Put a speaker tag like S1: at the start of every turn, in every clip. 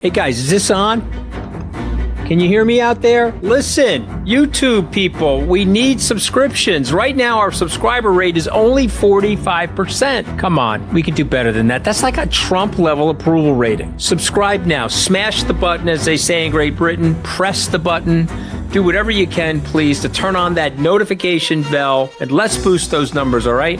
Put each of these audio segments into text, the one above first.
S1: Hey guys, is this on? Can you hear me out there? Listen, YouTube people, we need subscriptions. Right now, our subscriber rate is only 45%. Come on, we can do better than that. That's like a Trump level approval rating. Subscribe now. Smash the button, as they say in Great Britain. Press the button. Do whatever you can, please, to turn on that notification bell. And let's boost those numbers, all right?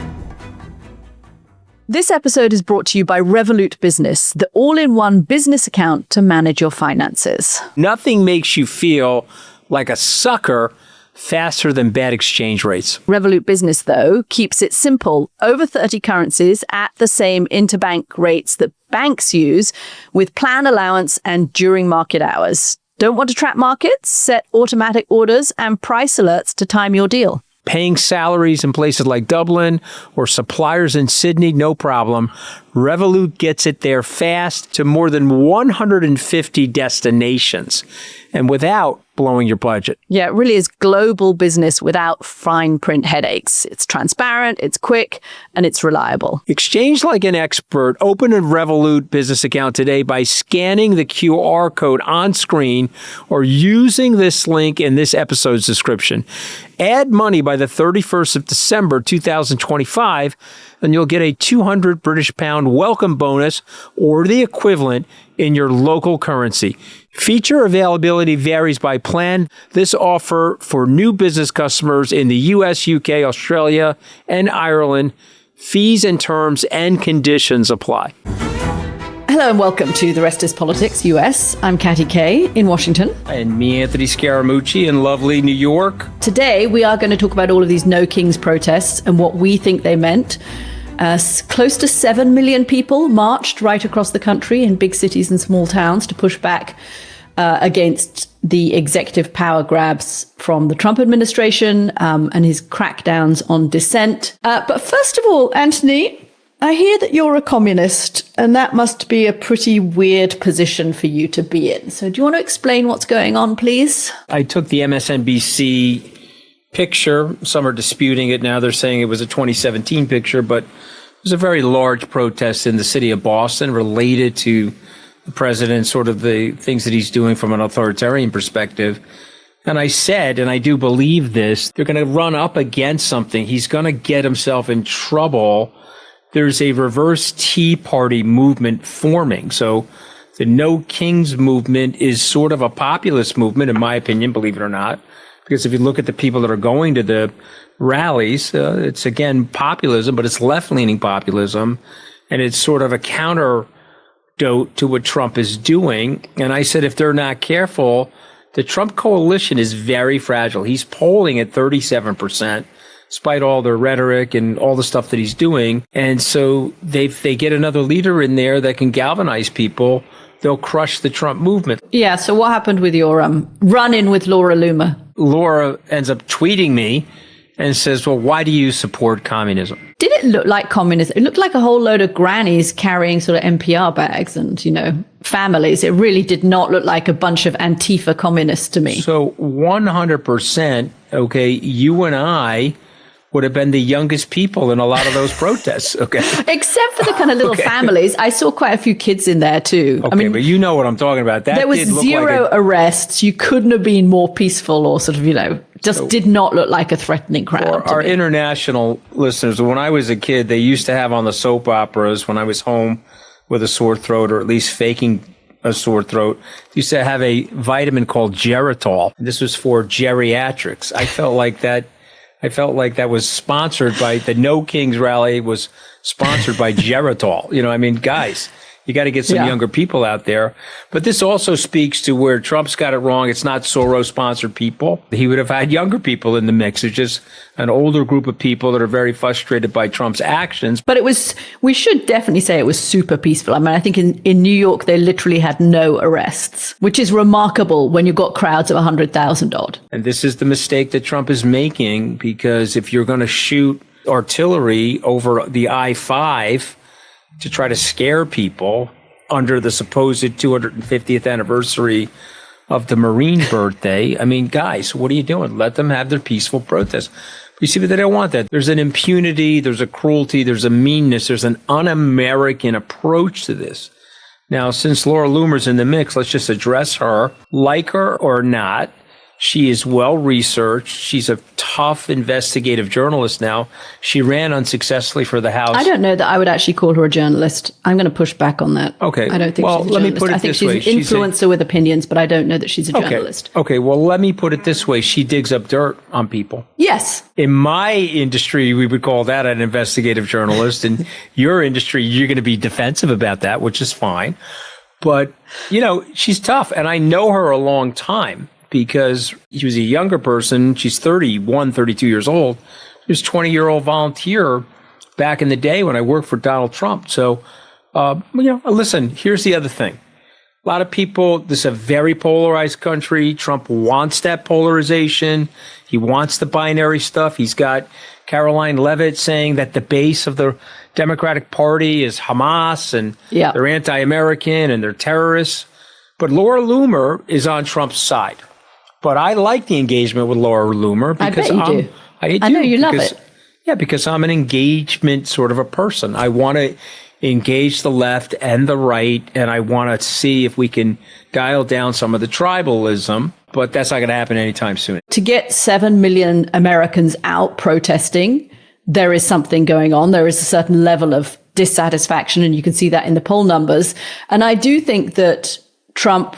S2: This episode is brought to you by Revolut Business, the all-in-one business account to manage your finances.
S1: Nothing makes you feel like a sucker faster than bad exchange rates.
S2: Revolut Business, though, keeps it simple. Over 30 currencies at the same interbank rates that banks use, with plan allowance and during market hours. Don't want to track markets? Set automatic orders and price alerts to time your deal.
S1: Paying salaries in places like Dublin or suppliers in Sydney, no problem. Revolut gets it there fast to more than 150 destinations and without blowing your budget.
S2: Yeah, it really is global business without fine print headaches. It's transparent, it's quick, and it's reliable.
S1: Exchange like an expert. Open a Revolut business account today by scanning the QR code on screen or using this link in this episode's description. Add money by the 31st of December 2025, and you'll get a 200 British pound welcome bonus or the equivalent in your local currency. Feature availability varies by plan. This offer for new business customers in the US, UK, Australia, and Ireland. Fees and terms and conditions apply.
S2: Hello and welcome to The Rest is Politics US. I'm Katty K in Washington.
S1: And me, Anthony Scaramucci, in lovely New York.
S2: Today, we are going to talk about all of these No Kings protests and what we think they meant. Close to 7 million people marched right across the country in big cities and small towns to push back against the executive power grabs from the Trump administration and his crackdowns on dissent. But first of all, Anthony, I hear that you're a communist, and that must be a pretty weird position for you to be in. So do you want to explain what's going on, please?
S1: I took the MSNBC picture. Some are disputing it now. They're saying it was a 2017 picture, but it was a very large protest in the city of Boston related to the president, sort of the things that he's doing from an authoritarian perspective. And I said, and I do believe this, they're going to run up against something. He's going to get himself in trouble. There's a reverse Tea Party movement forming. So the No Kings movement is sort of a populist movement, in my opinion, believe it or not. Because if you look at the people that are going to the rallies, it's, again, populism, but it's left-leaning populism. And it's sort of a counterdote to what Trump is doing. And I said, if they're not careful, the Trump coalition is very fragile. He's polling at 37%. Despite all the rhetoric and all the stuff that he's doing. And so if they get another leader in there that can galvanize people, they'll crush the Trump movement.
S2: Yeah, so what happened with your run-in with Laura Loomer?
S1: Laura ends up tweeting me and says, well, why do you support communism?
S2: Did it look like communism? It looked like a whole load of grannies carrying sort of NPR bags and, families. It really did not look like a bunch of Antifa communists to me.
S1: So 100%, okay, you and I would have been the youngest people in a lot of those protests, okay?
S2: Except for the kind of little families. I saw quite a few kids in there too.
S1: Okay, but you know what I'm talking about.
S2: There was zero arrests. You couldn't have been more peaceful or sort of, just did not look like a threatening crowd.
S1: For our international listeners, when I was a kid, they used to have on the soap operas when I was home with a sore throat, or at least faking a sore throat, they used to have a vitamin called Geritol. This was for geriatrics. I felt like that was sponsored by the No Kings rally was sponsored by Geritol. Guys, you got to get some younger people out there. But this also speaks to where Trump's got it wrong. It's not Soros-sponsored people. He would have had younger people in the mix. It's just an older group of people that are very frustrated by Trump's actions.
S2: But we should definitely say it was super peaceful. I think in New York, they literally had no arrests, which is remarkable when you've got crowds of 100,000 odd.
S1: And this is the mistake that Trump is making, because if you're going to shoot artillery over the I-5 to try to scare people under the supposed 250th anniversary of the Marine birthday. Guys, what are you doing? Let them have their peaceful protest. You see, but they don't want that. There's an impunity, there's a cruelty, there's a meanness, there's an un-American approach to this. Now, since Laura Loomer's in the mix, let's just address her. Like her or not, she is well-researched. She's a tough investigative journalist now. She ran unsuccessfully for the House.
S2: I don't know that I would actually call her a journalist. I'm going to push back on that.
S1: Okay.
S2: I don't think she's a journalist.
S1: Let me put it
S2: I think
S1: this way.
S2: she's an influencer with opinions, but I don't know that she's a journalist.
S1: Okay, well, let me put it this way. She digs up dirt on people.
S2: Yes.
S1: In my industry, we would call that an investigative journalist. In your industry, you're going to be defensive about that, which is fine. But, she's tough. And I know her a long time because she was a younger person. She's 31, 32 years old. She was a 20-year-old volunteer back in the day when I worked for Donald Trump. So, listen, here's the other thing. A lot of people, this is a very polarized country. Trump wants that polarization. He wants the binary stuff. He's got Karoline Leavitt saying that the base of the Democratic Party is Hamas and they're anti-American and they're terrorists. But Laura Loomer is on Trump's side. But I like the engagement with Laura Loomer because
S2: I know you love it.
S1: Yeah, because I'm an engagement sort of a person. I want to engage the left and the right, and I want to see if we can dial down some of the tribalism, but that's not going to happen anytime soon.
S2: To get 7 million Americans out protesting, there is something going on. There is a certain level of dissatisfaction, and you can see that in the poll numbers. And I do think that Trump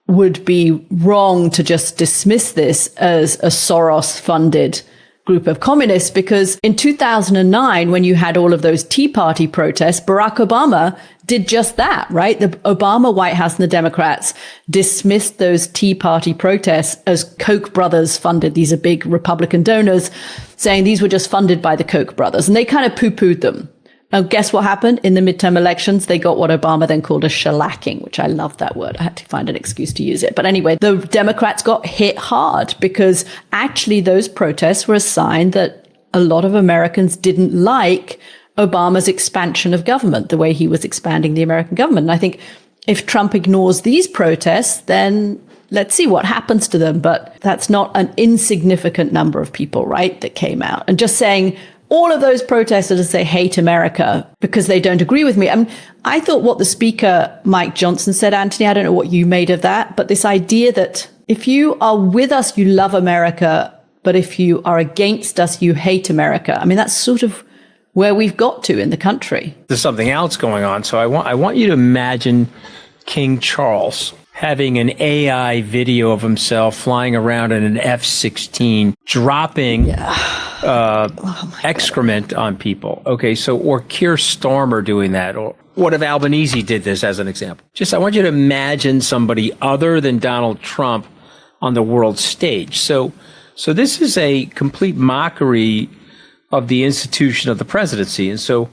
S2: would be wrong to just dismiss this as a Soros-funded group of communists, because in 2009, when you had all of those Tea Party protests, Barack Obama did just that, right? The Obama White House and the Democrats dismissed those Tea Party protests as Koch brothers funded. These are big Republican donors, saying these were just funded by the Koch brothers, and they kind of poo-pooed them. Now, guess what happened in the midterm elections? They got what Obama then called a shellacking, which I love that word. I had to find an excuse to use it. But anyway, the Democrats got hit hard because actually those protests were a sign that a lot of Americans didn't like Obama's expansion of government, the way he was expanding the American government. And I think if Trump ignores these protests, then let's see what happens to them. But that's not an insignificant number of people, right, that came out. And just saying, all of those protesters say hate America because they don't agree with me. I thought what the speaker, Mike Johnson, said, Anthony, I don't know what you made of that, but this idea that if you are with us, you love America, but if you are against us, you hate America. That's sort of where we've got to in the country.
S1: There's something else going on. So I want you to imagine King Charles having an AI video of himself flying around in an F-16, dropping excrement on people. Okay, or Keir Starmer doing that. Or what if Albanese did this as an example? I want you to imagine somebody other than Donald Trump on the world stage. So this is a complete mockery of the institution of the presidency. And so,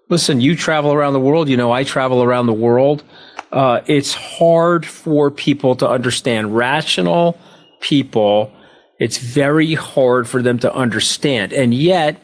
S1: listen, you travel around the world. I travel around the world. It's hard for people to understand. Rational people, it's very hard for them to understand. And yet,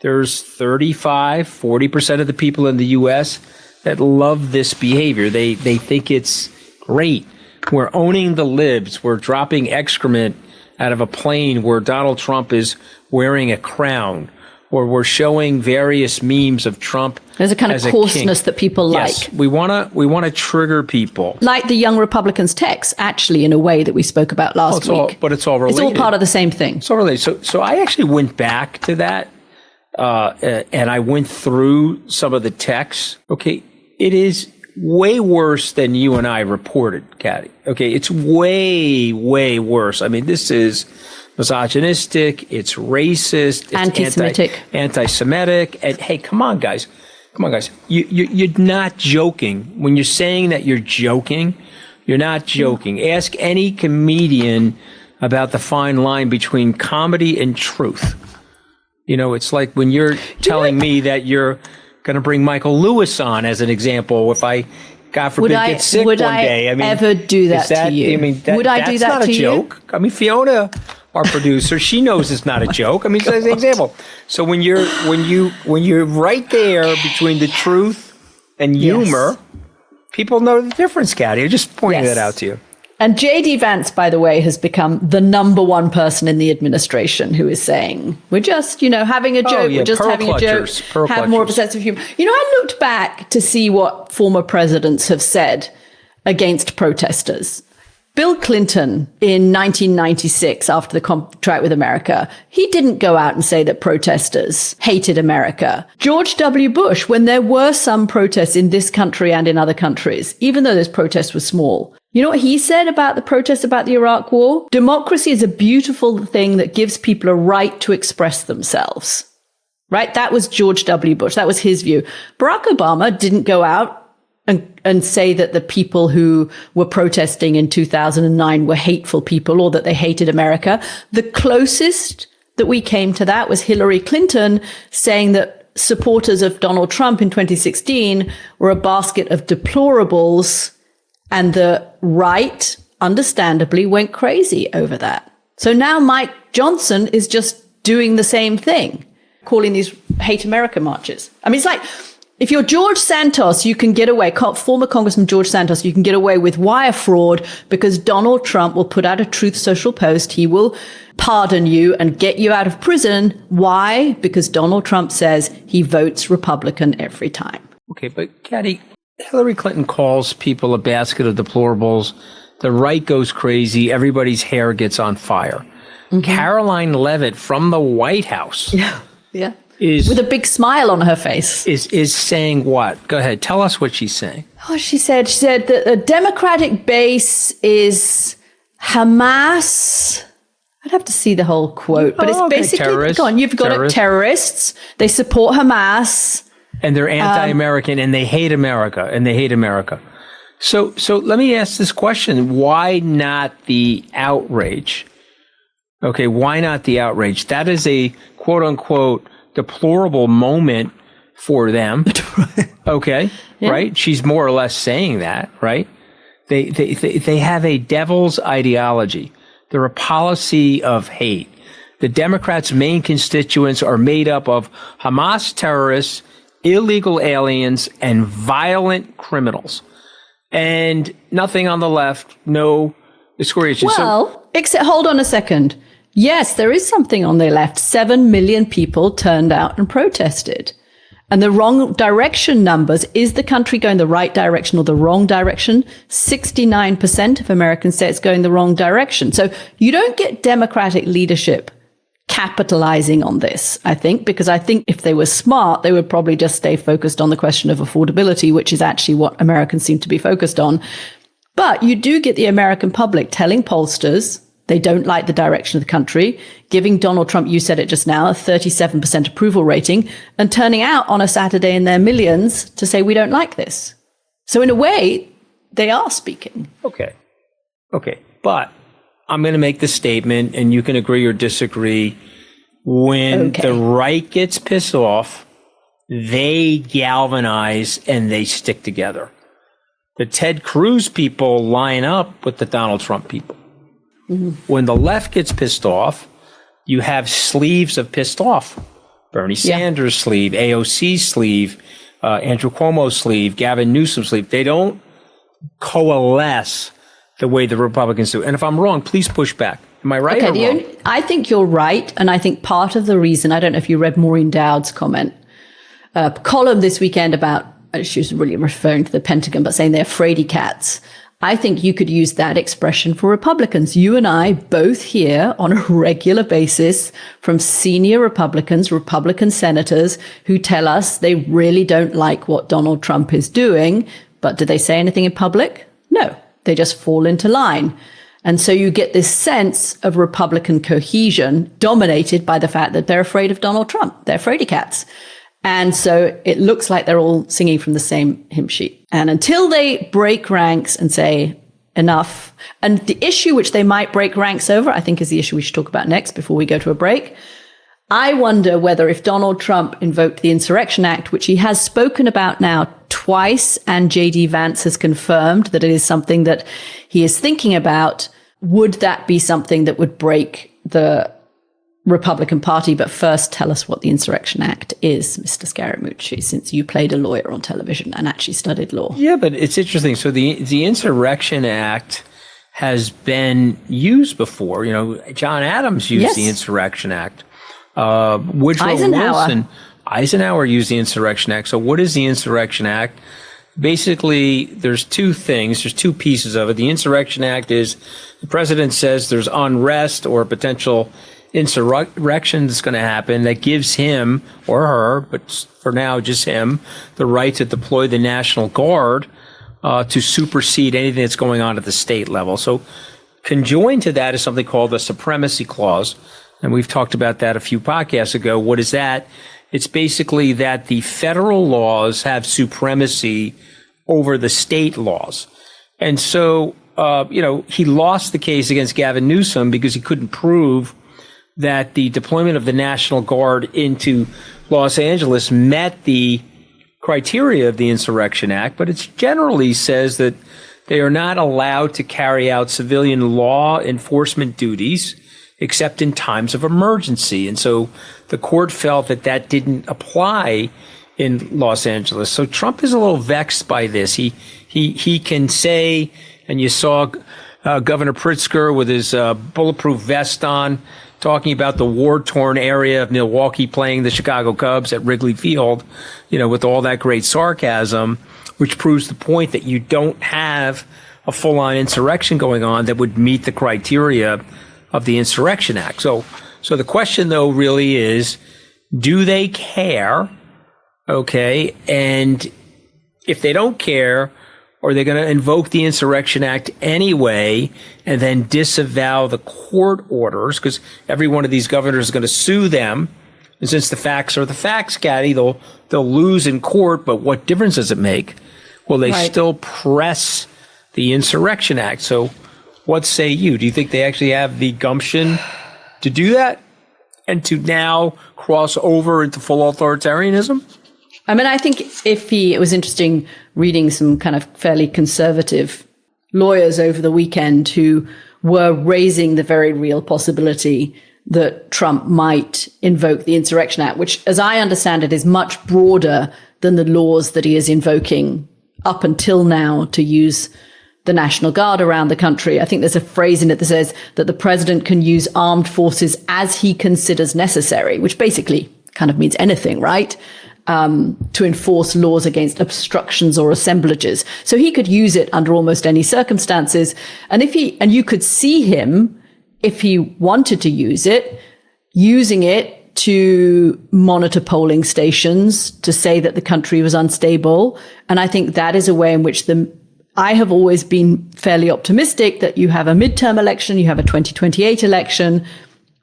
S1: there's 40% of the people in the U.S. that love this behavior. They think it's great. We're owning the libs. We're dropping excrement out of a plane where Donald Trump is wearing a crown. Or we're showing various memes of Trump.
S2: There's a kind of coarseness that people like.
S1: Yes, we want to trigger people.
S2: Like the Young Republicans text, actually, in a way that we spoke about last week.
S1: But it's all related.
S2: It's all part of the same thing.
S1: It's all related. So I actually went back to that, and I went through some of the texts. Okay, it is way worse than you and I reported, Katty. Okay, it's way, way worse. This is misogynistic, it's racist, it's anti-Semitic. And hey, come on, guys. You're not joking. When you're saying that you're joking, you're not joking. Ask any comedian about the fine line between comedy and truth. It's like when you're telling me that you're going to bring Michael Lewis on as an example if I, God forbid, get sick one day.
S2: Would I ever do that to you? Would I do that to you?
S1: That's not a joke. Fiona, our producer, she knows it's not a joke. As an example. So when you're right there between the truth and humor, people know the difference, Katty. I'm just pointing that out to you.
S2: And JD Vance, by the way, has become the number one person in the administration who is saying, we're just, having a joke. We're just having a joke. Have more of a sense of humor. I looked back to see what former presidents have said against protesters. Bill Clinton in 1996, after the contract with America, he didn't go out and say that protesters hated America. George W. Bush, when there were some protests in this country and in other countries, even though those protests were small, you know what he said about the protests about the Iraq War? Democracy is a beautiful thing that gives people a right to express themselves. Right? That was George W. Bush. That was his view. Barack Obama didn't go out and say that the people who were protesting in 2009 were hateful people or that they hated America. The closest that we came to that was Hillary Clinton saying that supporters of Donald Trump in 2016 were a basket of deplorables, and the right, understandably, went crazy over that. So now Mike Johnson is just doing the same thing, calling these hate America marches. I mean, it's like, if you're George Santos, you can get away, former Congressman George Santos, you can get away with wire fraud because Donald Trump will put out a Truth Social post. He will pardon you and get you out of prison. Why? Because Donald Trump says he votes Republican every time.
S1: Okay, but Katty, Hillary Clinton calls people a basket of deplorables. The right goes crazy. Everybody's hair gets on fire. Mm-hmm. Karoline Leavitt from the White House.
S2: Yeah. With a big smile on her face.
S1: Is saying what? Go ahead. Tell us what she's saying.
S2: Oh, she said that the Democratic base is Hamas. I'd have to see the whole quote, but it's basically, go on, you've got it, terrorists. They support Hamas.
S1: And they're anti-American and they hate America. So let me ask this question. Why not the outrage? Okay, why not the outrage? That is a quote unquote deplorable moment for them. Okay, yeah. Right? She's more or less saying that, right? They have a devil's ideology. They're a policy of hate. The Democrats' main constituents are made up of Hamas terrorists, illegal aliens, and violent criminals. And nothing on the left, no discrimination.
S2: Well, except, hold on a second. Yes, there is something on the left. 7 million people turned out and protested. And the wrong direction numbers, is the country going the right direction or the wrong direction? 69% of Americans say it's going the wrong direction. So you don't get Democratic leadership capitalizing on this, I think, because I think if they were smart, they would probably just stay focused on the question of affordability, which is actually what Americans seem to be focused on. But you do get the American public telling pollsters they don't like the direction of the country, giving Donald Trump, you said it just now, a 37% approval rating, and turning out on a Saturday in their millions to say we don't like this. So in a way, they are speaking.
S1: Okay. But I'm going to make the statement, and you can agree or disagree. When the right gets pissed off, they galvanize and they stick together. The Ted Cruz people line up with the Donald Trump people. Mm-hmm. When the left gets pissed off, you have sleeves of pissed off. Bernie Sanders' sleeve, AOC's sleeve, Andrew Cuomo's sleeve, Gavin Newsom's sleeve. They don't coalesce the way the Republicans do. And if I'm wrong, please push back. Am I right or wrong?
S2: I think you're right. And I think part of the reason, I don't know if you read Maureen Dowd's column this weekend about, she was really referring to the Pentagon, but saying they're fraidy cats. I think you could use that expression for Republicans. You and I both hear on a regular basis from senior Republicans, Republican senators who tell us they really don't like what Donald Trump is doing. But do they say anything in public? No, they just fall into line. And so you get this sense of Republican cohesion dominated by the fact that they're afraid of Donald Trump. They're fraidy cats. And so it looks like they're all singing from the same hymn sheet. And until they break ranks and say enough, and the issue which they might break ranks over, I think is the issue we should talk about next before we go to a break. I wonder whether if Donald Trump invoked the Insurrection Act, which he has spoken about now twice, and JD Vance has confirmed that it is something that he is thinking about, would that be something that would break the Republican Party? But first, tell us what the Insurrection Act is, Mr. Scaramucci, since you played a lawyer on television and actually studied law.
S1: Yeah, but it's interesting. So the Insurrection Act has been used before. You know, John Adams used
S2: Yes.
S1: the Insurrection Act. Woodrow Eisenhower used the Insurrection Act. So what is the Insurrection Act? Basically, there's two things. There's two pieces of it. The Insurrection Act is the president says there's unrest or potential insurrection that's going to happen that gives him or her, but for now just him, the right to deploy the National Guard to supersede anything that's going on at the state level. So conjoined to that is something called the Supremacy Clause. And we've talked about that a few podcasts ago. What is that? It's basically that the federal laws have supremacy over the state laws. And so, he lost the case against Gavin Newsom because he couldn't prove that the deployment of the National Guard into Los Angeles met the criteria of the Insurrection Act, but it generally says that they are not allowed to carry out civilian law enforcement duties except in times of emergency. And so the court felt that that didn't apply in Los Angeles. So Trump is a little vexed by this. He can say, and you saw Governor Pritzker with his bulletproof vest on, talking about the war-torn area of Milwaukee playing the Chicago Cubs at Wrigley Field, with all that great sarcasm, which proves the point that you don't have a full-on insurrection going on that would meet the criteria of the Insurrection Act. So the question, though, really is, do they care? Okay. And if they don't care, are they going to invoke the Insurrection Act anyway and then disavow the court orders? Because every one of these governors is going to sue them. And since the facts are the facts, Katty, they'll lose in court. But what difference does it make? Will they still press the Insurrection Act? So what say you? Do you think they actually have the gumption to do that and to now cross over into full authoritarianism?
S2: I mean, I think it was interesting reading some kind of fairly conservative lawyers over the weekend who were raising the very real possibility that Trump might invoke the Insurrection Act, which, as I understand it, is much broader than the laws that he is invoking up until now to use the National Guard around the country. I think there's a phrase in it that says that the president can use armed forces as he considers necessary, which basically kind of means anything, right? To enforce laws against obstructions or assemblages. So he could use it under almost any circumstances. And you could see him, if he wanted to use it, using it to monitor polling stations, to say that the country was unstable. And I think that is a way in which I have always been fairly optimistic that you have a midterm election, you have a 2028 election.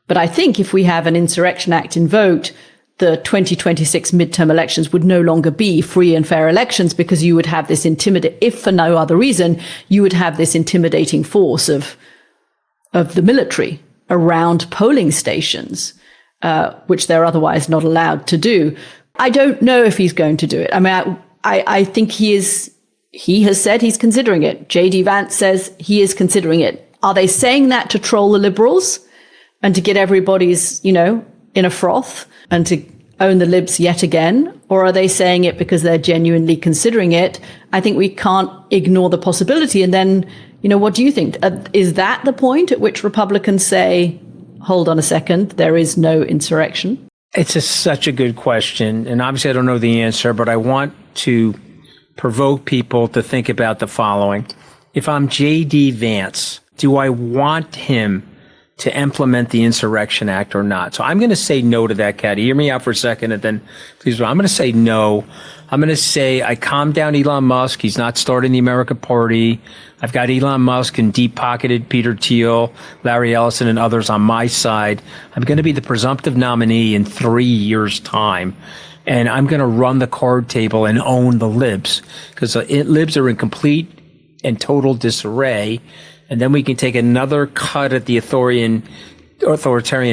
S2: But I think if we have an Insurrection Act invoked, the 2026 midterm elections would no longer be free and fair elections, because you would have this if for no other reason, you would have this intimidating force of the military around polling stations, which they're otherwise not allowed to do. I don't know if he's going to do it. I mean, I think he has said he's considering it. J.D. Vance says he is considering it. Are they saying that to troll the liberals and to get everybody's, in a froth and to own the libs yet again? Or are they saying it because they're genuinely considering it? I think we can't ignore the possibility. And then, what do you think? Is that the point at which Republicans say, hold on a second, there is no insurrection?
S1: It's such a good question. And obviously I don't know the answer, but I want to provoke people to think about the following. If I'm J.D. Vance, do I want him to implement the Insurrection Act or not? So I'm going to say no to that, Katty. Hear me out for a second, and then please. I'm going to say no. I'm going to say I calmed down Elon Musk. He's not starting the American Party. I've got Elon Musk and deep-pocketed Peter Thiel, Larry Ellison, and others on my side. I'm going to be the presumptive nominee in 3 years' time. And I'm going to run the card table and own the libs, because libs are in complete and total disarray. And then we can take another cut at the authoritarian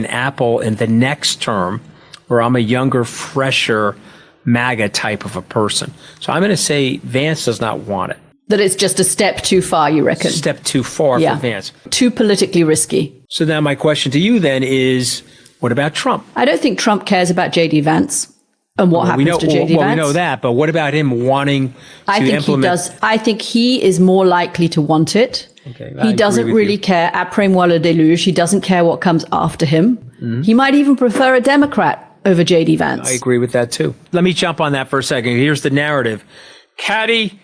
S1: apple in the next term, where I'm a younger, fresher MAGA type of a person. So I'm going to say Vance does not want it.
S2: That it's just a step too far, you reckon?
S1: Step too far for Vance.
S2: Too politically risky.
S1: So now my question to you then is, what about Trump?
S2: I don't think Trump cares about J.D. Vance and what happens to J.D. Vance.
S1: Well, we know that, but what about him wanting to implement?
S2: He does. I think he is more likely to want it
S1: Okay,
S2: He doesn't really care. Après moi le déluge. He doesn't care what comes after him. Mm-hmm. He might even prefer a Democrat over J.D. Vance.
S1: I agree with that, too. Let me jump on that for a second. Here's the narrative. Katty,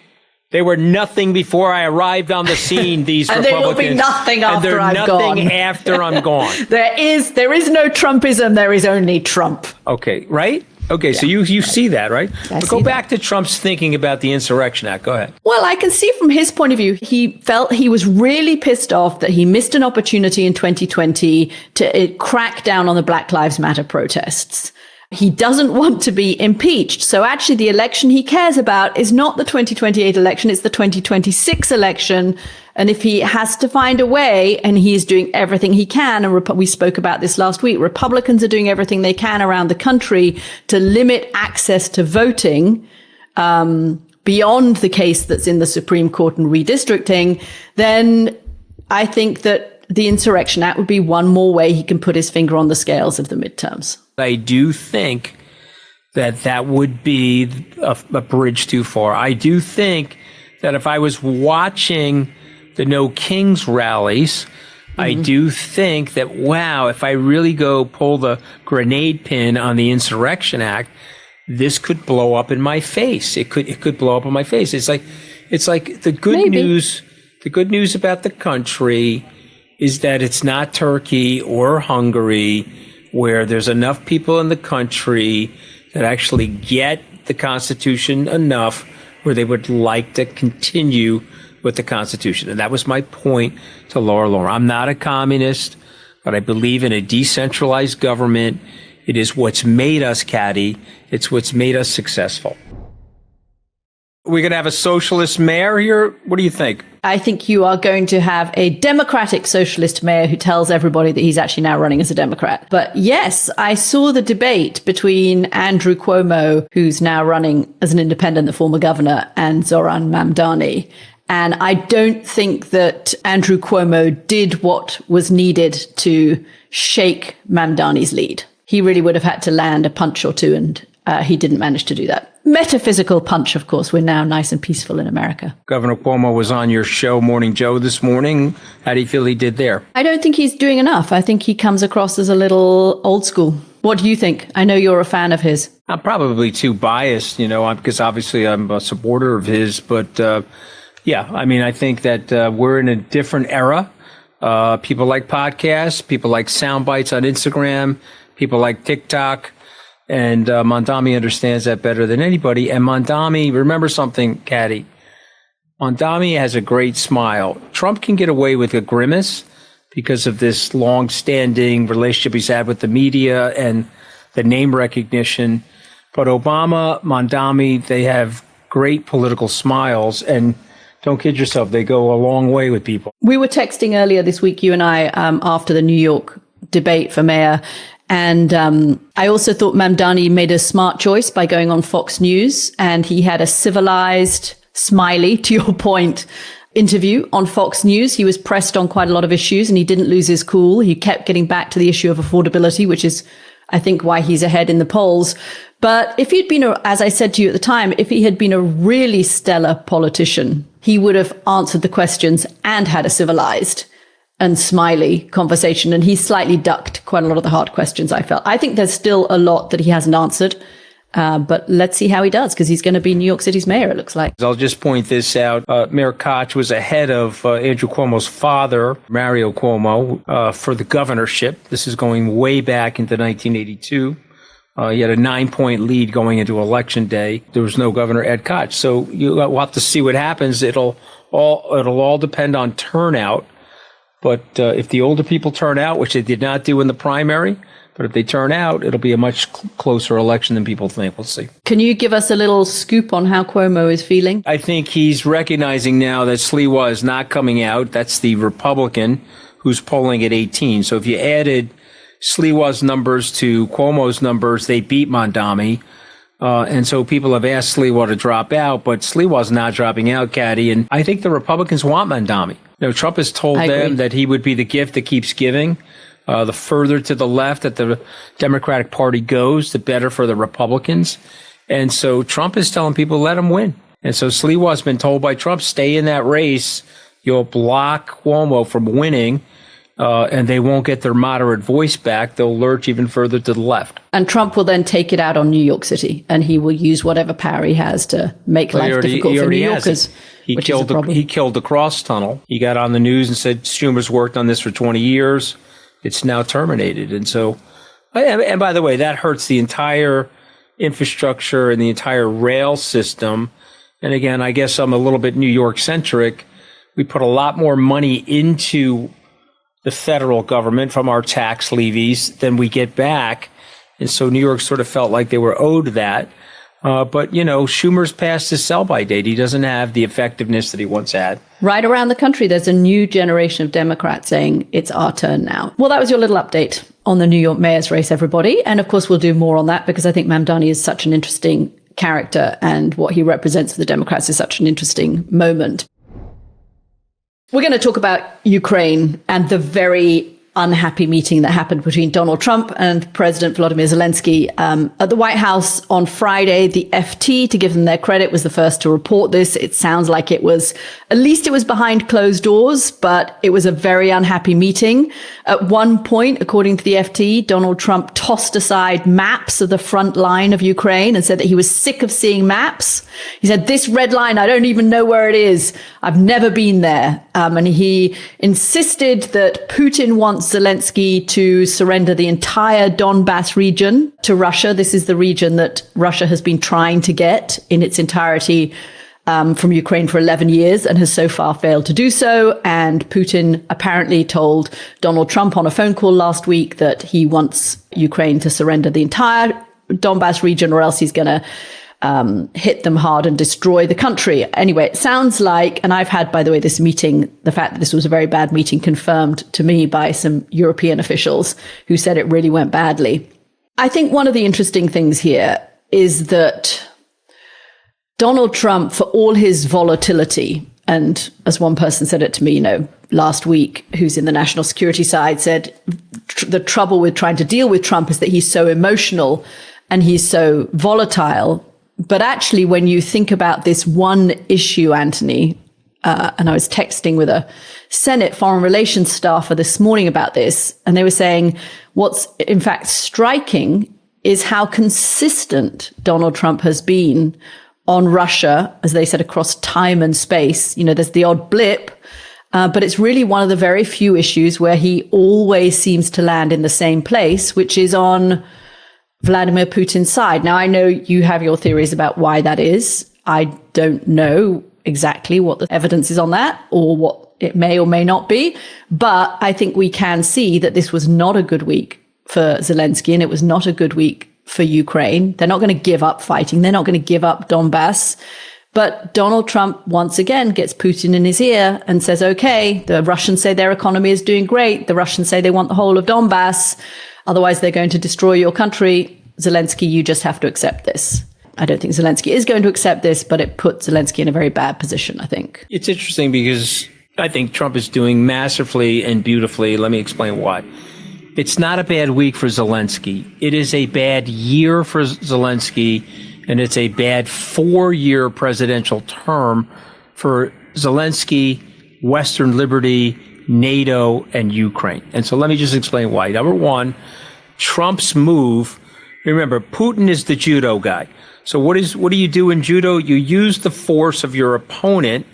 S1: they were nothing before I arrived on the scene, these
S2: and
S1: Republicans.
S2: And they will be nothing after I'm gone.
S1: Nothing after I'm gone.
S2: There is no Trumpism. There is only Trump.
S1: Okay, right? Okay, yeah, so you see that, right? But go back to Trump's thinking about the Insurrection Act. Go ahead.
S2: Well, I can see from his point of view, he felt he was really pissed off that he missed an opportunity in 2020 to crack down on the Black Lives Matter protests. He doesn't want to be impeached. So actually, the election he cares about is not the 2028 election, it's the 2026 election. And if he has to find a way, and he is doing everything he can, and we spoke about this last week, Republicans are doing everything they can around the country to limit access to voting beyond the case that's in the Supreme Court and redistricting, then I think that the Insurrection Act would be one more way he can put his finger on the scales of the midterms.
S1: I do think that would be a bridge too far. I do think that if I was watching the No Kings rallies, I do think that, wow, if I really go pull the grenade pin on the Insurrection Act, this could blow up in my face. It could blow up in my face. It's like the good news. The good news about the country is that it's not Turkey or Hungary, where there's enough people in the country that actually get the Constitution enough where they would like to continue with the Constitution. And that was my point to Laura Loomer. I'm not a communist, but I believe in a decentralized government. It is what's made us, Katty. It's what's made us successful. We're going to have a socialist mayor here. What do you think?
S2: I think you are going to have a Democratic socialist mayor who tells everybody that he's actually now running as a Democrat. But yes, I saw the debate between Andrew Cuomo, who's now running as an independent, the former governor, and Zoran Mamdani. And I don't think that Andrew Cuomo did what was needed to shake Mamdani's lead. He really would have had to land a punch or two, and he didn't manage to do that. Metaphysical punch, of course. We're now nice and peaceful in America.
S1: Governor Cuomo was on your show, Morning Joe, this morning. How do you feel he did there?
S2: I don't think he's doing enough. I think he comes across as a little old school. What do you think? I know you're a fan of his.
S1: I'm probably too biased, because obviously I'm a supporter of his. But yeah, I mean, I think that we're in a different era. People like podcasts, people like sound bites on Instagram, people like TikTok. And Mamdani understands that better than anybody. And Mamdani, remember something, Katty. Mamdani has a great smile. Trump can get away with a grimace because of this long-standing relationship he's had with the media and the name recognition. But Obama, Mamdani, they have great political smiles. And don't kid yourself, they go a long way with people.
S2: We were texting earlier this week, you and I, after the New York debate for mayor. And I also thought Mamdani made a smart choice by going on Fox News, and he had a civilized, smiley, to your point, interview on Fox News. He was pressed on quite a lot of issues, and he didn't lose his cool. He kept getting back to the issue of affordability, which is, I think, why he's ahead in the polls. But if he'd been, as I said to you at the time, if he had been a really stellar politician, he would have answered the questions and had a civilized and smiley conversation. And he slightly ducked quite a lot of the hard questions, I felt. I think there's still a lot that he hasn't answered. But let's see how he does, because he's going to be New York City's mayor, it looks like.
S1: I'll just point this out. Mayor Koch was ahead of Andrew Cuomo's father, Mario Cuomo, for the governorship. This is going way back into 1982. He had a 9-point lead going into Election Day. There was no Governor Ed Koch. So we'll have to see what happens. It'll all depend on turnout. But if the older people turn out, which they did not do in the primary, but if they turn out, it'll be a much closer election than people think. We'll see.
S2: Can you give us a little scoop on how Cuomo is feeling?
S1: I think he's recognizing now that Sliwa is not coming out. That's the Republican who's polling at 18. So if you added Sliwa's numbers to Cuomo's numbers, they beat Mamdani. And so people have asked Sliwa to drop out, but Sliwa's not dropping out, Katty. And I think the Republicans want Mamdani. Trump has told them that he would be the gift that keeps giving. The further to the left that the Democratic Party goes, the better for the Republicans. And so Trump is telling people, let him win. And so Sliwa's been told by Trump, stay in that race, You'll block Cuomo from winning, and they won't get their moderate voice back. They'll lurch even further to the left.
S2: And Trump will then take it out on New York City, and he will use whatever power he has to make life difficult for New Yorkers.
S1: He killed the cross tunnel. He got on the news and said Schumer's worked on this for 20 years. It's now terminated. And so, and by the way, that hurts the entire infrastructure and the entire rail system. And again, I guess I'm a little bit New York centric. We put a lot more money into the federal government from our tax levies than we get back. And so New York sort of felt like they were owed that. But, Schumer's past his sell-by date. He doesn't have the effectiveness that he once had.
S2: Right around the country, there's a new generation of Democrats saying it's our turn now. Well, that was your little update on the New York mayor's race, everybody. And of course, we'll do more on that because I think Mamdani is such an interesting character and what he represents for the Democrats is such an interesting moment. We're going to talk about Ukraine and the very unhappy meeting that happened between Donald Trump and President Volodymyr Zelensky at the White House on Friday. The FT, to give them their credit, was the first to report this. It sounds like it was behind closed doors, but it was a very unhappy meeting. At one point, according to the FT, Donald Trump tossed aside maps of the front line of Ukraine and said that he was sick of seeing maps. He said, "This red line, I don't even know where it is. I've never been there." And he insisted that Putin wants Zelensky to surrender the entire Donbass region to Russia. This is the region that Russia has been trying to get in its entirety from Ukraine for 11 years and has so far failed to do so. And Putin apparently told Donald Trump on a phone call last week that he wants Ukraine to surrender the entire Donbass region or else he's going to hit them hard and destroy the country. Anyway, it sounds like, and I've had, by the way, this meeting, the fact that this was a very bad meeting confirmed to me by some European officials who said it really went badly. I think one of the interesting things here is that Donald Trump, for all his volatility, and as one person said it to me, last week, who's in the national security side, said the trouble with trying to deal with Trump is that he's so emotional and he's so volatile. But actually, when you think about this one issue, Anthony, and I was texting with a Senate Foreign Relations staffer this morning about this, and they were saying what's in fact striking is how consistent Donald Trump has been on Russia, as they said, across time and space. There's the odd blip, but it's really one of the very few issues where he always seems to land in the same place, which is on Vladimir Putin's side. Now, I know you have your theories about why that is. I don't know exactly what the evidence is on that or what it may or may not be. But I think we can see that this was not a good week for Zelensky and it was not a good week for Ukraine. They're not going to give up fighting. They're not going to give up Donbass. But Donald Trump once again gets Putin in his ear and says, okay, the Russians say their economy is doing great. The Russians say they want the whole of Donbass. Otherwise, they're going to destroy your country. Zelensky, you just have to accept this. I don't think Zelensky is going to accept this, but it puts Zelensky in a very bad position, I think.
S1: It's interesting because I think Trump is doing masterfully and beautifully. Let me explain why. It's not a bad week for Zelensky. It is a bad year for Zelensky, and it's a bad 4-year presidential term for Zelensky, Western liberty, NATO, and Ukraine. And so let me just explain why. Number one, Trump's move, remember, Putin is the judo guy. So what do you do in judo? You use the force of your opponent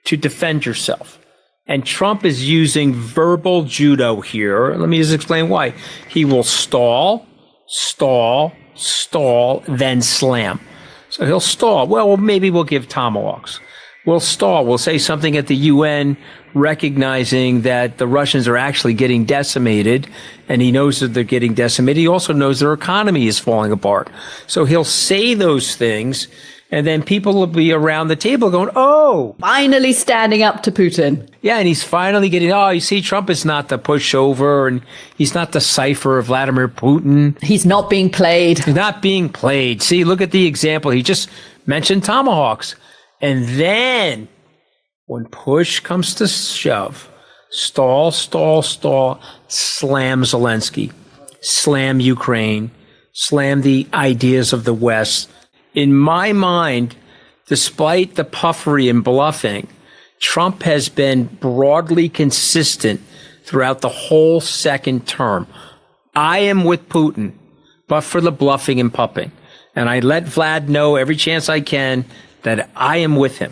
S1: to defend yourself. And Trump is using verbal judo here. Let me just explain why. He will stall, then slam. So he'll stall. Well, maybe we'll give tomahawks. We'll stall. We'll say something at the UN recognizing that the Russians are actually getting decimated, and he knows that they're getting decimated. He also knows their economy is falling apart. So he'll say those things, and then people will be around the table going, oh.
S2: Finally standing up to Putin.
S1: Yeah, and he's finally getting, you see, Trump is not the pushover, and he's not the cipher of Vladimir Putin.
S2: He's not being played.
S1: He's not being played. See, look at the example. He just mentioned tomahawks. And then, when push comes to shove, stall, slam Zelensky, slam Ukraine, slam the ideas of the West. In my mind, despite the puffery and bluffing, Trump has been broadly consistent throughout the whole second term. I am with Putin, but for the bluffing and pumping. And I let Vlad know every chance I can that I am with him.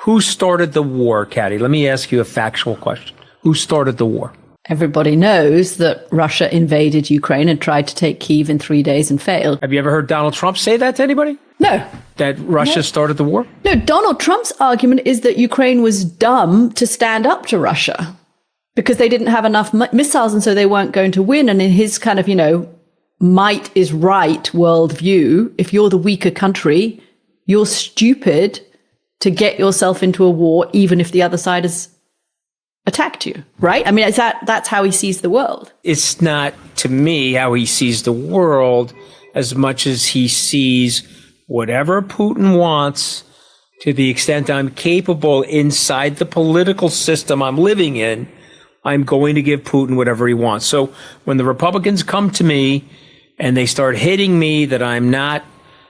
S1: Who started the war, Katty? Let me ask you a factual question. Who started the war?
S2: Everybody knows that Russia invaded Ukraine and tried to take Kyiv in 3 days and failed.
S1: Have you ever heard Donald Trump say that to anybody?
S2: No.
S1: That Russia started the war?
S2: No, Donald Trump's argument is that Ukraine was dumb to stand up to Russia because they didn't have enough missiles and so they weren't going to win. And in his kind of, might is right worldview, if you're the weaker country, you're stupid to get yourself into a war, even if the other side has attacked you, right? I mean, that's how he sees the world.
S1: It's not, to me, how he sees the world as much as he sees whatever Putin wants, to the extent I'm capable inside the political system I'm living in, I'm going to give Putin whatever he wants. So when the Republicans come to me and they start hitting me that I'm not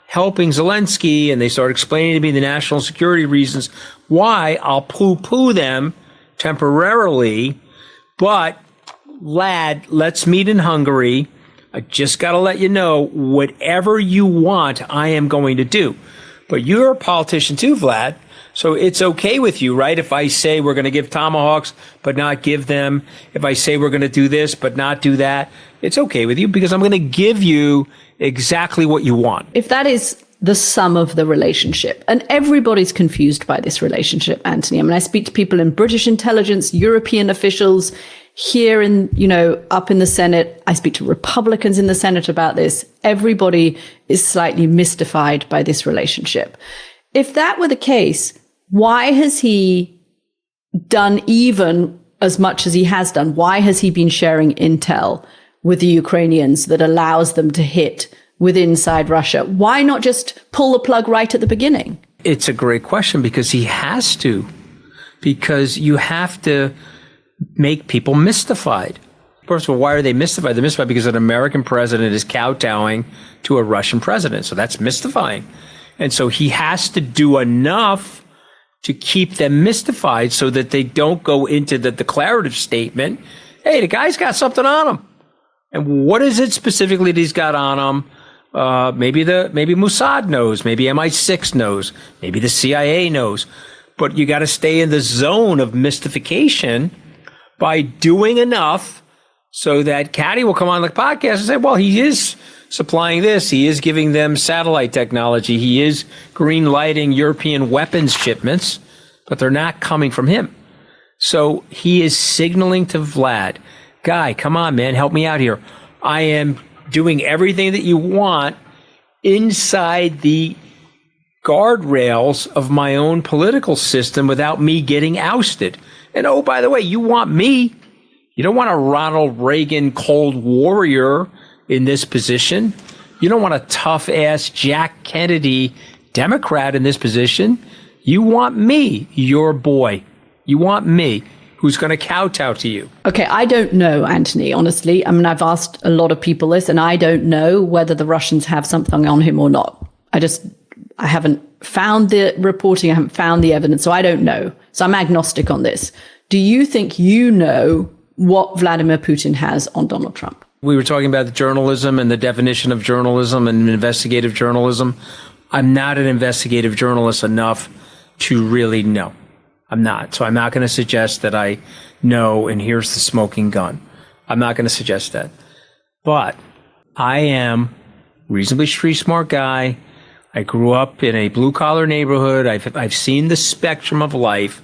S1: helping Zelensky, and they start explaining to me the national security reasons why, I'll poo-poo them temporarily. But, lad, let's meet in Hungary. I just got to let you know, whatever you want, I am going to do. But you're a politician too, Vlad. So it's okay with you, right? If I say we're going to give tomahawks, but not give them. If I say we're going to do this, but not do that. It's okay with you because I'm going to give you exactly what you want.
S2: If that is the sum of the relationship, and everybody's confused by this relationship, Anthony. I mean, I speak to people in British intelligence, European officials, here in, up in the Senate. I speak to Republicans in the Senate about this. Everybody is slightly mystified by this relationship. If that were the case, why has he done even as much as he has done? Why has he been sharing intel with the Ukrainians that allows them to hit with inside Russia? Why not just pull the plug right at the beginning?
S1: It's a great question because he has to. Because you have to make people mystified. First of all, why are they mystified? They're mystified because an American president is kowtowing to a Russian president. So that's mystifying. And so he has to do enough to keep them mystified so that they don't go into the declarative statement, hey, the guy's got something on him. And what is it specifically that he's got on him? Maybe Mossad knows, maybe MI6 knows, maybe the CIA knows. But you got to stay in the zone of mystification by doing enough so that Katty will come on the podcast and say, well, he is supplying this. He is giving them satellite technology. He is green lighting European weapons shipments, but they're not coming from him. So he is signaling to Vlad, guy, come on, man, help me out here. I am doing everything that you want inside the guardrails of my own political system without me getting ousted. And oh, by the way, you want me. You don't want a Ronald Reagan Cold Warrior in this position. You don't want a tough-ass Jack Kennedy Democrat in this position. You want me, your boy. You want me, who's going to kowtow to you.
S2: Okay, I don't know, Anthony, honestly. I mean, I've asked a lot of people this, and I don't know whether the Russians have something on him or not. I haven't found the reporting, I haven't found the evidence, so I don't know. So I'm agnostic on this. Do you think you know what Vladimir Putin has on Donald Trump?
S1: We were talking about the journalism and the definition of journalism and investigative journalism. I'm not an investigative journalist enough to really know. I'm not. So I'm not going to suggest that I know, and here's the smoking gun. I'm not going to suggest that. But I am a reasonably street smart guy. I grew up in a blue collar neighborhood. I've seen the spectrum of life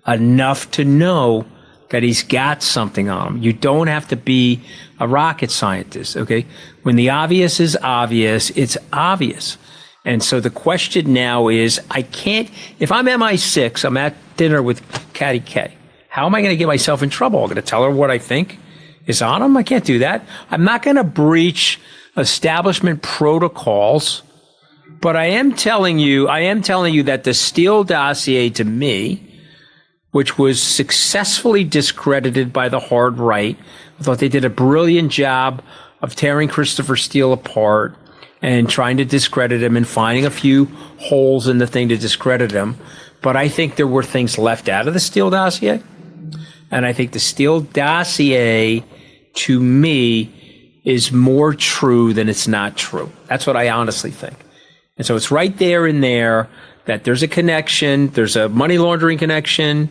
S1: enough to know that he's got something on him. You don't have to be a rocket scientist, okay? When the obvious is obvious, it's obvious. And so the question now is, if I'm MI6, I'm at dinner with Katty K. How am I going to get myself in trouble? I'm going to tell her what I think is on him? I can't do that. I'm not going to breach establishment protocols. But I am telling you that the Steele dossier to me, which was successfully discredited by the hard right, I thought they did a brilliant job of tearing Christopher Steele apart and trying to discredit him and finding a few holes in the thing to discredit him. But I think there were things left out of the Steele dossier. And I think the Steele dossier, to me, is more true than it's not true. That's what I honestly think. And so it's right there in there that there's a connection. There's a money laundering connection.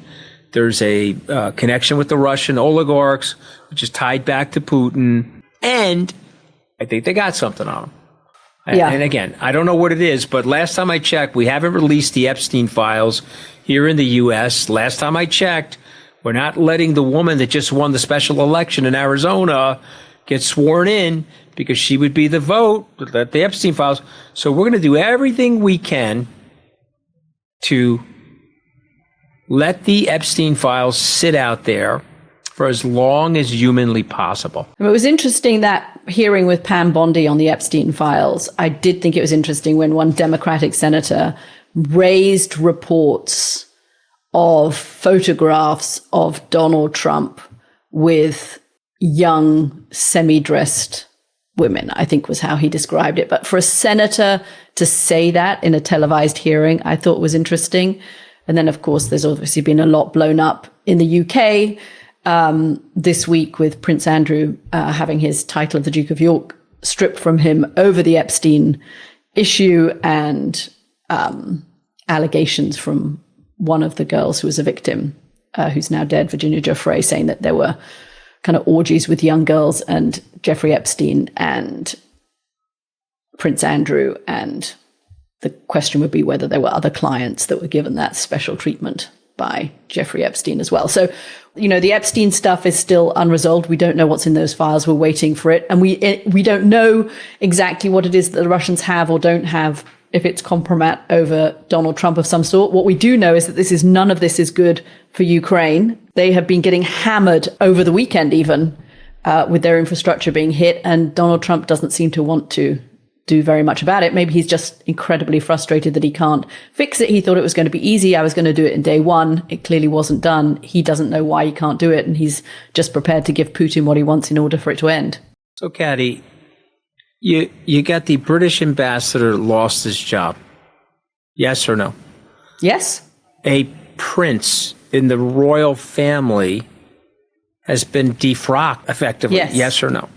S1: There's a connection with the Russian oligarchs, which is tied back to Putin. And I think they got something on him.
S2: Yeah.
S1: And again, I don't know what it is, but last time I checked, we haven't released the Epstein files here in the U.S. Last time I checked, we're not letting the woman that just won the special election in Arizona get sworn in because she would be the vote to let the Epstein files. So we're going to do everything we can to let the Epstein files sit out there for as long as humanly possible.
S2: It was interesting that hearing with Pam Bondi on the Epstein files. I did think it was interesting when one Democratic senator raised reports of photographs of Donald Trump with young, semi-dressed women, I think was how he described it. But for a senator to say that in a televised hearing, I thought was interesting. And then, of course, there's obviously been a lot blown up in the UK this week with Prince Andrew having his title of the Duke of York stripped from him over the Epstein issue and allegations from one of the girls who was a victim, who's now dead, Virginia Giuffre, saying that there were kind of orgies with young girls and Jeffrey Epstein and Prince Andrew. And the question would be whether there were other clients that were given that special treatment by Jeffrey Epstein as well. So, you know, the Epstein stuff is still unresolved. We don't know what's in those files. We're waiting for it. And we don't know exactly what it is that the Russians have or don't have, if it's compromat over Donald Trump of some sort. What we do know is that none of this is good for Ukraine. They have been getting hammered over the weekend even with their infrastructure being hit. And Donald Trump doesn't seem to want to do very much about it. Maybe he's just incredibly frustrated that he can't fix it. He thought it was going to be easy. I was going to do it in day one. It clearly wasn't done. He doesn't know why he can't do it. And he's just prepared to give Putin what he wants in order for it to end.
S1: So, Katty, you got the British ambassador lost his job. Yes or no?
S2: Yes.
S1: A prince in the royal family has been defrocked effectively. Yes or no?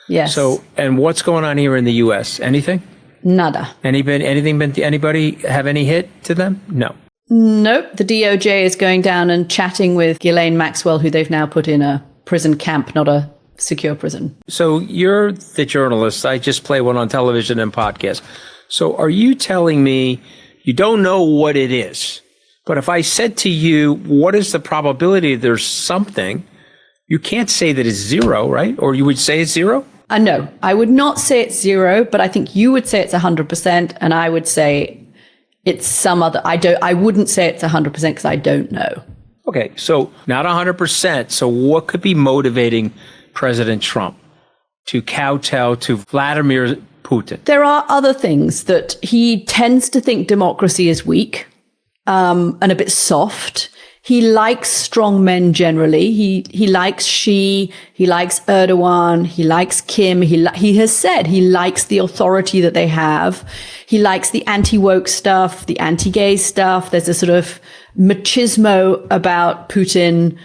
S2: Yes.
S1: So, and what's going on here in the U.S.? Anything?
S2: Nada.
S1: Anybody have any hit to them? No.
S2: Nope. The DOJ is going down and chatting with Ghislaine Maxwell, who they've now put in a prison camp, not a secure prison.
S1: So you're the journalist. I just play one on television and podcast. So are you telling me you don't know what it is? But if I said to you, what is the probability there's something, you can't say that it's zero, right? Or you would say it's zero?
S2: No, I would not say it's zero, but I think you would say it's 100%, and I would say it's some other. I wouldn't say it's 100% because I don't know.
S1: Okay, so not 100%. So what could be motivating President Trump to kowtow to Vladimir Putin? There
S2: are other things that he tends to think democracy is weak and a bit soft. He likes strong men generally. He likes Xi. He likes Erdogan. He likes Kim. He has said he likes the authority that they have. He likes the anti-woke stuff, the anti-gay stuff. There's a sort of machismo about Putin,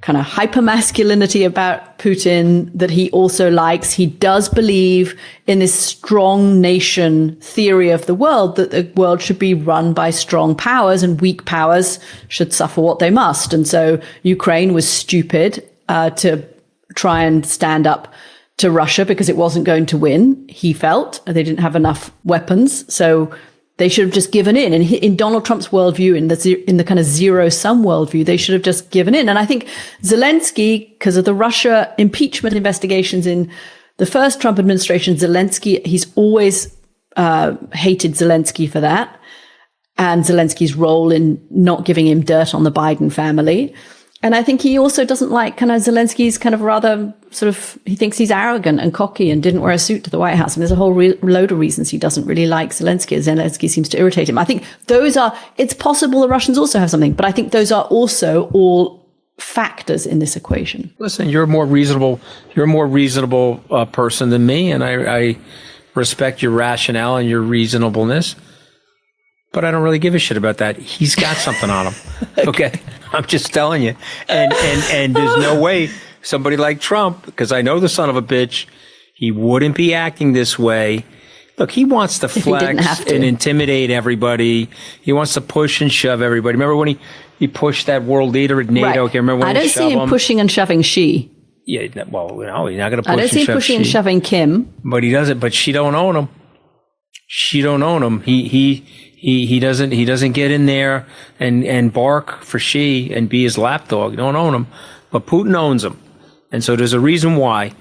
S2: kind of hypermasculinity about Putin that he also likes. He does believe in this strong nation theory of the world, that the world should be run by strong powers and weak powers should suffer what they must. And so Ukraine was stupid to try and stand up to Russia because it wasn't going to win. He felt they didn't have enough weapons. So they should have just given in. And in Donald Trump's worldview, in the kind of zero-sum worldview, they should have just given in. And I think Zelensky, because of the Russia impeachment investigations in the first Trump administration, he's always hated Zelensky for that, and Zelensky's role in not giving him dirt on the Biden family. And I think he also doesn't like kind of Zelensky's kind of rather sort of, he thinks he's arrogant and cocky and didn't wear a suit to the White House. And there's a whole load of reasons he doesn't really like Zelensky. Zelensky seems to irritate him. I think it's possible the Russians also have something, but I think those are also all factors in this equation.
S1: Listen, you're a more reasonable person than me, and I respect your rationale and your reasonableness. But I don't really give a shit about that. He's got something on him. Okay. I'm just telling you. And there's no way somebody like Trump, because I know the son of a bitch, he wouldn't be acting this way. Look, he wants to flex and intimidate everybody. He wants to push and shove everybody. Remember when he pushed that world leader at NATO?
S2: Right.
S1: I remember when
S2: I don't see him pushing and shoving Xi.
S1: Yeah, well, no, he's not going to push and shove
S2: I don't see him pushing and shoving Kim.
S1: But he doesn't. But she don't own him. She don't own him. He doesn't get in there and bark for Xi and be his lapdog. You don't own him. But Putin owns him. And so there's a reason why.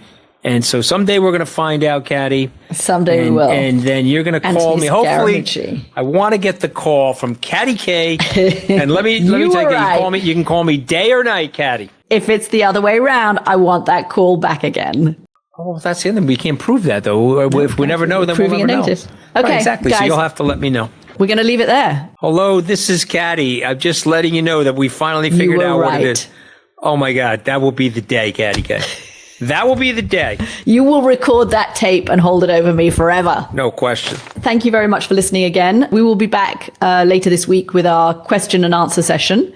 S1: And so someday we're going to find out, Katty.
S2: Someday we will.
S1: And then you're going to call me. Hopefully,
S2: Scaramucci.
S1: I want to get the call from Katty K. And let me tell you,
S2: right.
S1: You can call me day or night, Katty.
S2: If it's the other way around, I want that call back again.
S1: Oh, that's the end. We can't prove that, though. If we never know, then we'll never know.
S2: Okay,
S1: right, exactly.
S2: guys,
S1: so you'll have to let me know.
S2: We're going to leave it there.
S1: Hello, this is Katty. I'm just letting you know that we finally figured out what it is. Oh, my God. That will be the day, Katty K. That will be the day.
S2: You will record that tape and hold it over me forever.
S1: No question.
S2: Thank you very much for listening again. We will be back later this week with our question and answer session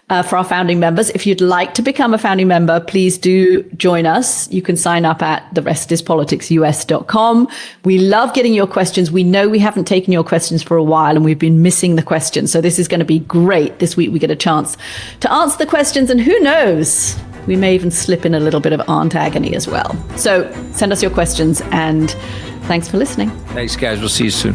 S2: for our founding members. If you'd like to become a founding member, please do join us. You can sign up at therestispoliticsus.com. We love getting your questions. We know we haven't taken your questions for a while and we've been missing the questions. So this is going to be great. This week we get a chance to answer the questions, and who knows, we may even slip in a little bit of aunt agony as well. So send us your questions, and thanks for listening.
S1: Thanks, guys. We'll see you soon.